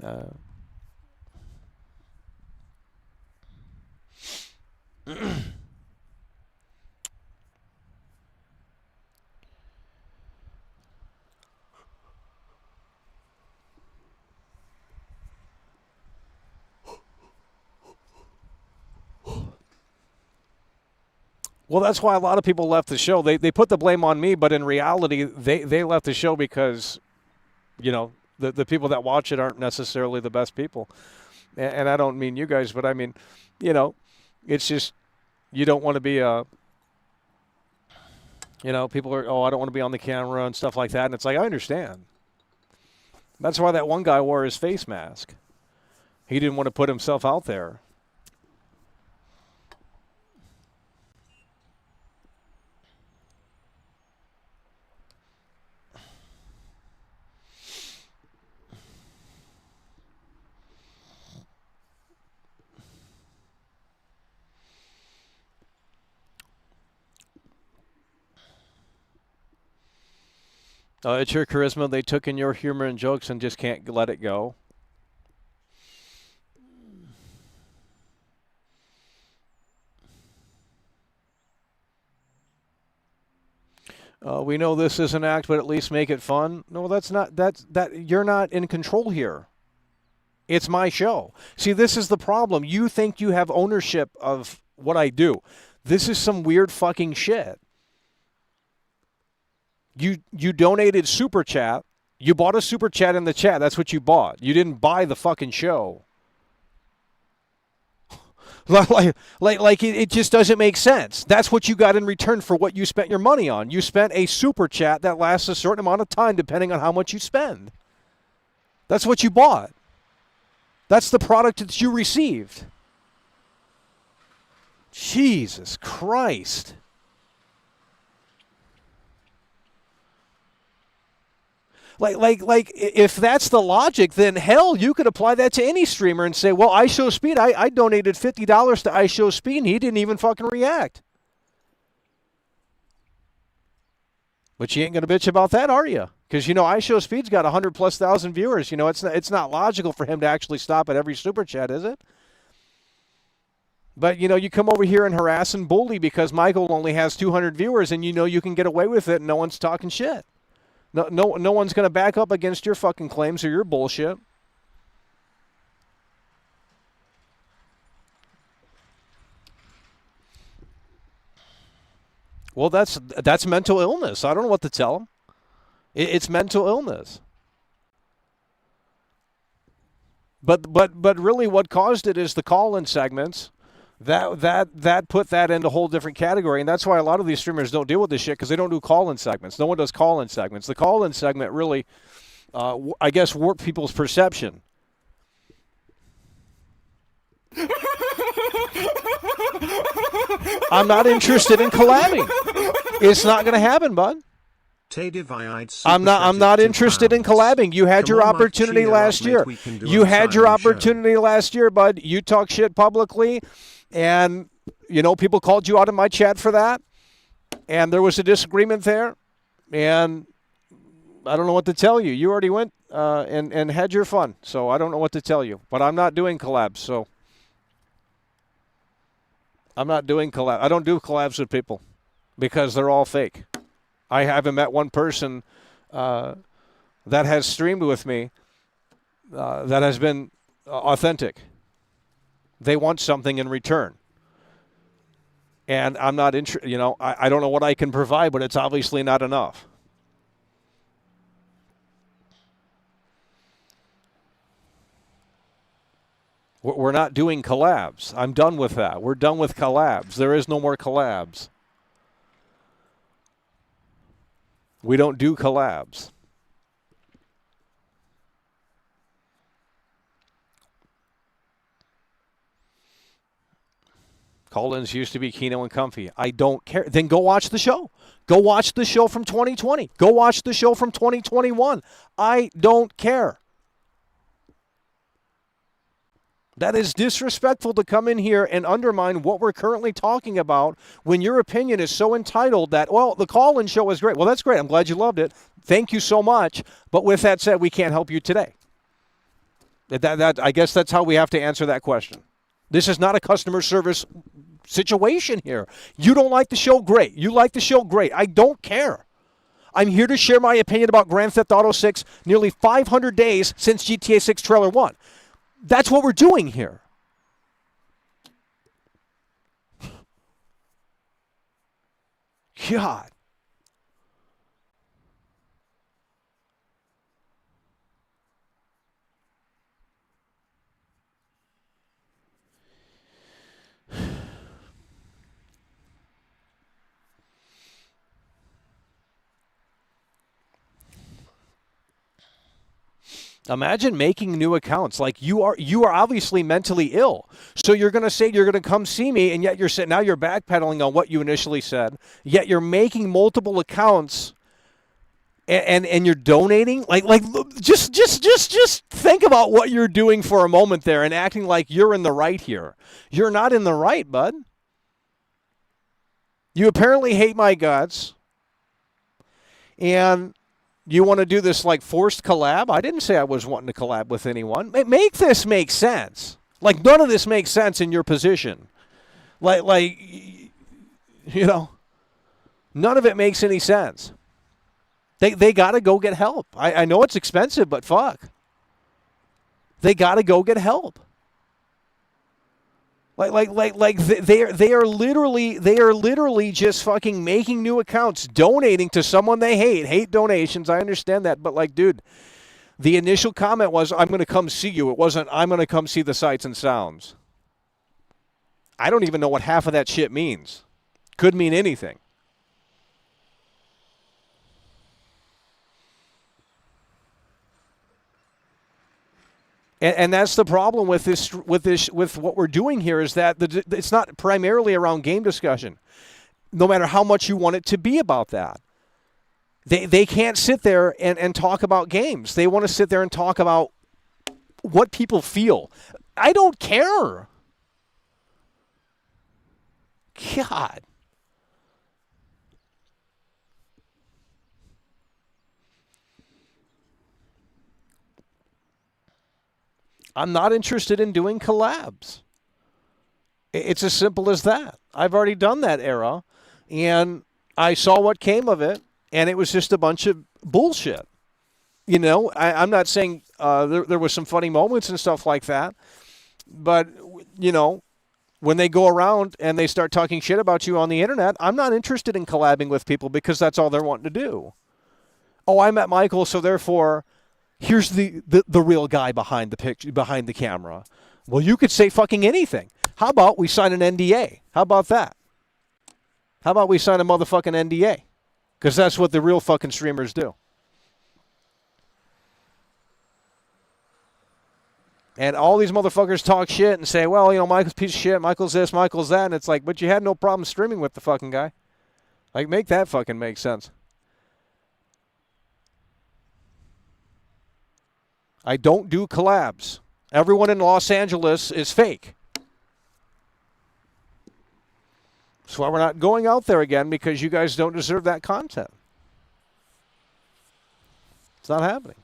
Uh, Well, that's why a lot of people left the show. They put the blame on me, but in reality, they left the show because, the people that watch it aren't necessarily the best people. And I don't mean you guys, but I mean, it's just you don't want to be people are, I don't want to be on the camera and stuff like that. And it's like, I understand. That's why that one guy wore his face mask. He didn't want to put himself out there. It's your charisma. They took in your humor and jokes and just can't let it go. We know this is an act, but at least make it fun. No, that's not. You're not in control here. It's my show. See, this is the problem. You think you have ownership of what I do. This is some weird fucking shit. You donated Super Chat. You bought a Super Chat in the chat. That's what you bought. You didn't buy the fucking show. Like it just doesn't make sense. That's what you got in return for what you spent your money on. You spent a Super Chat that lasts a certain amount of time depending on how much you spend. That's what you bought. That's the product that you received. Jesus Christ. Like, if that's the logic, then hell, you could apply that to any streamer and say, well, iShowSpeed, I donated $50 to iShowSpeed, and he didn't even fucking react. But you ain't going to bitch about that, are you? Because, iShowSpeed's got 100,000+ viewers. It's not logical for him to actually stop at every Super Chat, is it? But, you come over here and harass and bully because Michael only has 200 viewers, and you can get away with it, and no one's talking shit. No one's going to back up against your fucking claims or your bullshit. Well, that's mental illness. I don't know what to tell them. It's mental illness. But really what caused it is the call-in segments. That put that into a whole different category, and that's why a lot of these streamers don't deal with this shit because they don't do call-in segments. No one does call-in segments. The call-in segment really, I guess, warped people's perception. I'm not interested in collabing. It's not going to happen, bud. I'm not interested in collabing. You had your opportunity last year. You had your opportunity last year, bud. You talk shit publicly. And, people called you out in my chat for that. And there was a disagreement there. And I don't know what to tell you. You already went and had your fun. So I don't know what to tell you. But I'm not doing collabs. So I'm not doing collabs. I don't do collabs with people because they're all fake. I haven't met one person that has streamed with me that has been authentic. They want something in return. And I'm not interested, I don't know what I can provide, but it's obviously not enough. We're not doing collabs. I'm done with that. We're done with collabs. There is no more collabs. We don't do collabs. Call-ins used to be Keno and Comfy. I don't care. Then go watch the show. Go watch the show from 2020. Go watch the show from 2021. I don't care. That is disrespectful to come in here and undermine what we're currently talking about when your opinion is so entitled that, well, the call-in show was great. Well, that's great. I'm glad you loved it. Thank you so much. But with that said, we can't help you today. I guess that's how we have to answer that question. This is not a customer service situation here. You don't like the show? Great. You like the show? Great. I don't care. I'm here to share my opinion about Grand Theft Auto 6, nearly 500 days since GTA 6 Trailer 1. That's what we're doing here. God. Imagine making new accounts. Like you are obviously mentally ill. So you're going to say you're going to come see me, and yet now you're backpedaling on what you initially said. Yet you're making multiple accounts, and you're donating. Like just think about what you're doing for a moment there, and acting like you're in the right here. You're not in the right, bud. You apparently hate my guts, and you want to do this like forced collab? I didn't say I was wanting to collab with anyone. Make this make sense. Like none of this makes sense in your position. Like you know, none of it makes any sense. They got to go get help. I know it's expensive, but fuck. They got to go get help. They are literally just fucking making new accounts, donating to someone they hate. Hate donations, I understand that, but like, dude, the initial comment was, "I'm going to come see you." It wasn't, "I'm going to come see the sights and sounds." I don't even know what half of that shit means. Could mean anything. And that's the problem with what we're doing here is that it's not primarily around game discussion, no matter how much you want it to be about that. They can't sit there and talk about games. They want to sit there and talk about what people feel. I don't care. God. I'm not interested in doing collabs. It's as simple as that. I've already done that era, and I saw what came of it, and it was just a bunch of bullshit. You know, I'm not saying there was some funny moments and stuff like that, but, you know, when they go around and they start talking shit about you on the internet, I'm not interested in collabing with people because that's all they're wanting to do. Oh, I met Michael, so therefore here's the real guy behind the picture, behind the camera. Well, you could say fucking anything. How about we sign an NDA? How about that? How about we sign a motherfucking NDA? Because that's what the real fucking streamers do. And all these motherfuckers talk shit and say, well, you know, Michael's a piece of shit, Michael's this, Michael's that. And it's like, but you had no problem streaming with the fucking guy. Like, make that fucking make sense. I don't do collabs. Everyone in Los Angeles is fake. That's why we're not going out there again, because you guys don't deserve that content. It's not happening.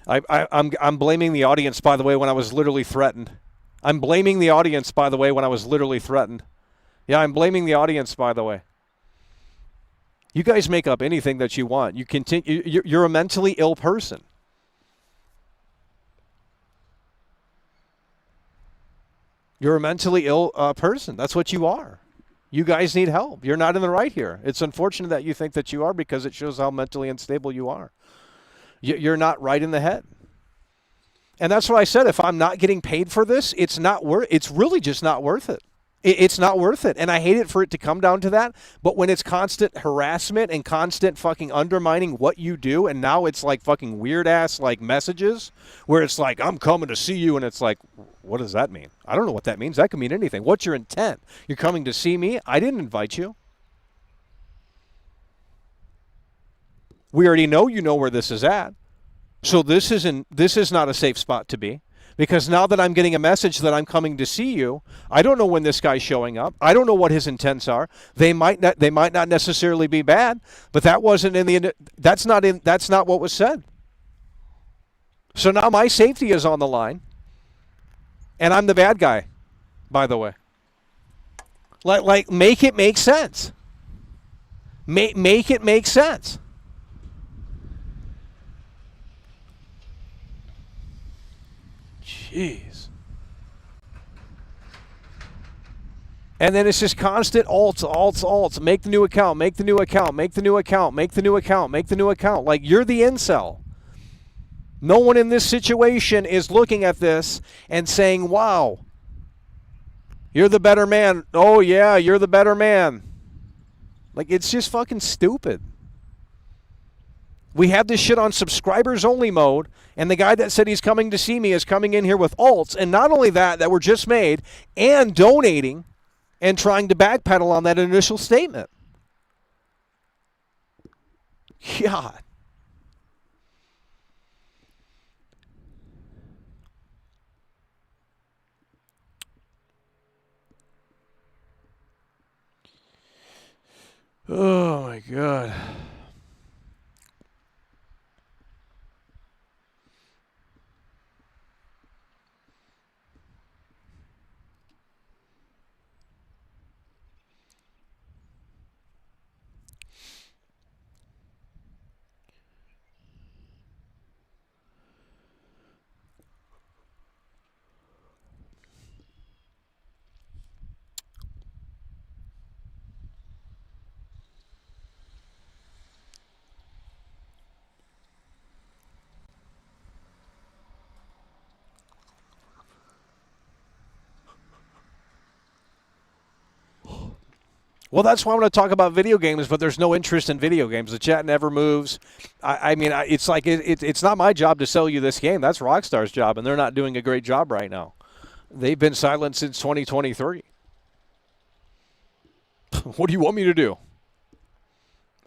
I'm blaming the audience, by the way, when I was literally threatened. I'm blaming the audience, by the way, when I was literally threatened. Yeah, I'm blaming the audience, by the way. You guys make up anything that you want. You continue. You're a mentally ill person. You're a mentally ill person. That's what you are. You guys need help. You're not in the right here. It's unfortunate that you think that you are, because it shows how mentally unstable you are. You're not right in the head. And that's what I said. If I'm not getting paid for this, it's really just not worth it. It's not worth it. And I hate it for it to come down to that. But when it's constant harassment and constant fucking undermining what you do, and now it's like fucking weird-ass like messages where it's like, I'm coming to see you, and it's like, what does that mean? I don't know what that means. That could mean anything. What's your intent? You're coming to see me? I didn't invite you. We already know you know where this is at. So this is not a safe spot to be. Because now that I'm getting a message that I'm coming to see you, I don't know when this guy's showing up. I don't know what his intents are. They might not necessarily be bad, but that wasn't in the that's not what was said. So now my safety is on the line. And I'm the bad guy, by the way. Like make it make sense. Make it make sense. Jeez. And then it's just constant alts. Make the new account, make the new account, make the new account, make the new account, make the new account. Like, you're the incel. No one in this situation is looking at this and saying, wow, you're the better man. Oh, yeah, you're the better man. Like, it's just fucking stupid. We have this shit on subscribers only mode, and the guy that said he's coming to see me is coming in here with alts, and not only that were just made, and donating and trying to backpedal on that initial statement. God. Oh my God. Well, that's why I want to talk about video games, but there's no interest in video games. The chat never moves. I mean, it's like it's not my job to sell you this game. That's Rockstar's job, and they're not doing a great job right now. They've been silent since 2023. What do you want me to do?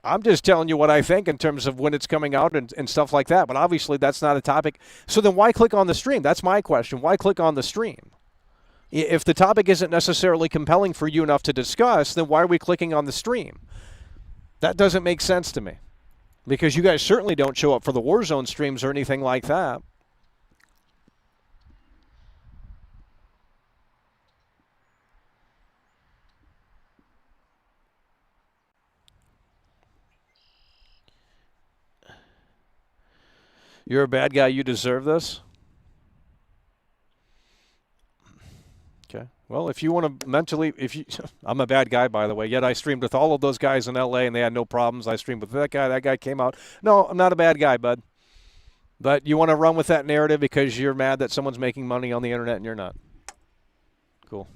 I'm just telling you what I think in terms of when it's coming out and stuff like that. But obviously, that's not a topic. So then why click on the stream? That's my question. Why click on the stream? If the topic isn't necessarily compelling for you enough to discuss, then why are we clicking on the stream? That doesn't make sense to me. Because you guys certainly don't show up for the Warzone streams or anything like that. You're a bad guy. You deserve this. Okay. Well, if you want to mentally, I'm a bad guy, by the way, yet I streamed with all of those guys in LA and they had no problems. I streamed with that guy came out. No, I'm not a bad guy, bud. But you want to run with that narrative because you're mad that someone's making money on the internet and you're not. Cool.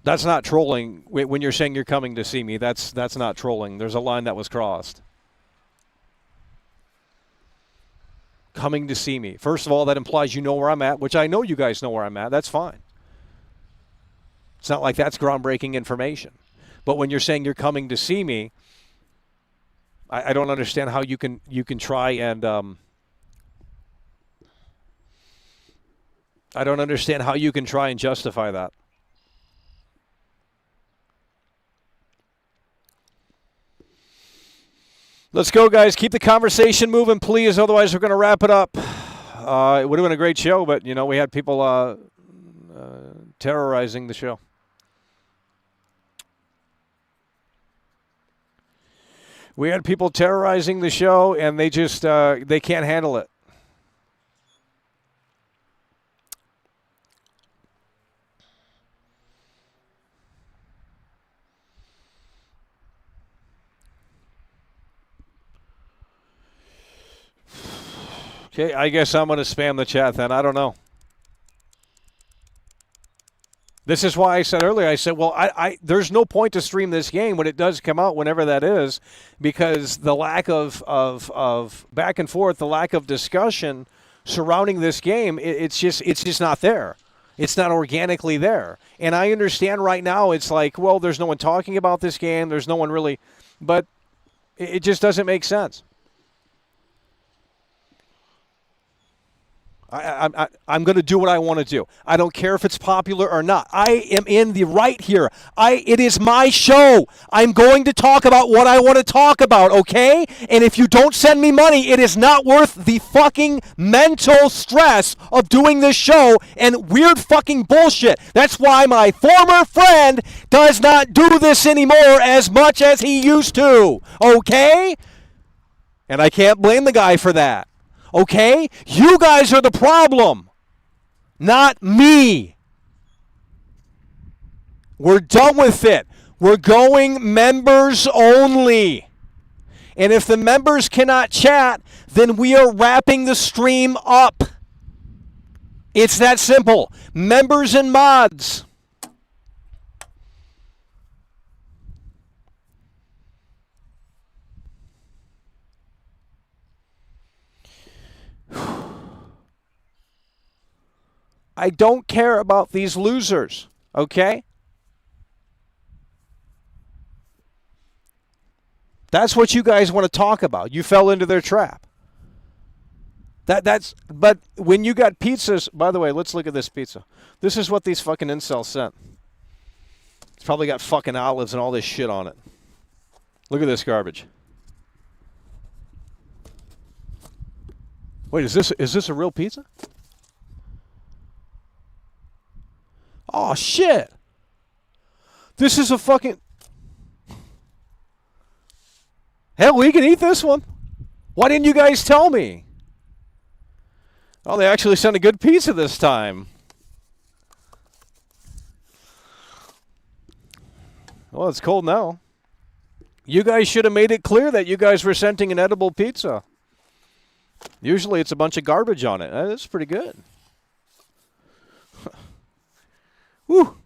That's not trolling. When you're saying you're coming to see me, that's not trolling. There's a line that was crossed. Coming to see me. First of all, that implies you know where I'm at, which I know you guys know where I'm at. That's fine. It's not like that's groundbreaking information. But when you're saying you're coming to see me, I don't understand how you can try and I don't understand how you can try and justify that. Let's go, guys. Keep the conversation moving, please. Otherwise, we're going to wrap it up. It would have been a great show, but, you know, we had people terrorizing the show. We had people terrorizing the show, and they just they can't handle it. Okay, I guess I'm going to spam the chat then. I don't know. This is why I said earlier, I said, well, there's no point to stream this game when it does come out, whenever that is, because the lack of back and forth, the lack of discussion surrounding this game, it's just not there. It's not organically there. And I understand right now it's like, well, there's no one talking about this game. There's no one really, but it just doesn't make sense. I'm going to do what I want to do. I don't care if it's popular or not. I am in the right here. It is my show. I'm going to talk about what I want to talk about, okay? And if you don't send me money, it is not worth the fucking mental stress of doing this show and weird fucking bullshit. That's why my former friend does not do this anymore as much as he used to, okay? And I can't blame the guy for that. Okay? You guys are the problem, not me. We're done with it. We're going members only. And if the members cannot chat, then we are wrapping the stream up. It's that simple. Members and mods. I don't care about these losers, okay? That's what you guys want to talk about. You fell into their trap. But when you got pizzas, by the way, let's look at this pizza. This is what these fucking incels sent. It's probably got fucking olives and all this shit on it. Look at this garbage. Wait, is this a real pizza? Oh, shit. This is a fucking... Hell, we can eat this one. Why didn't you guys tell me? Oh, they actually sent a good pizza this time. Well, it's cold now. You guys should have made it clear that you guys were sending an edible pizza. Usually it's a bunch of garbage on it. That's pretty good. Woo.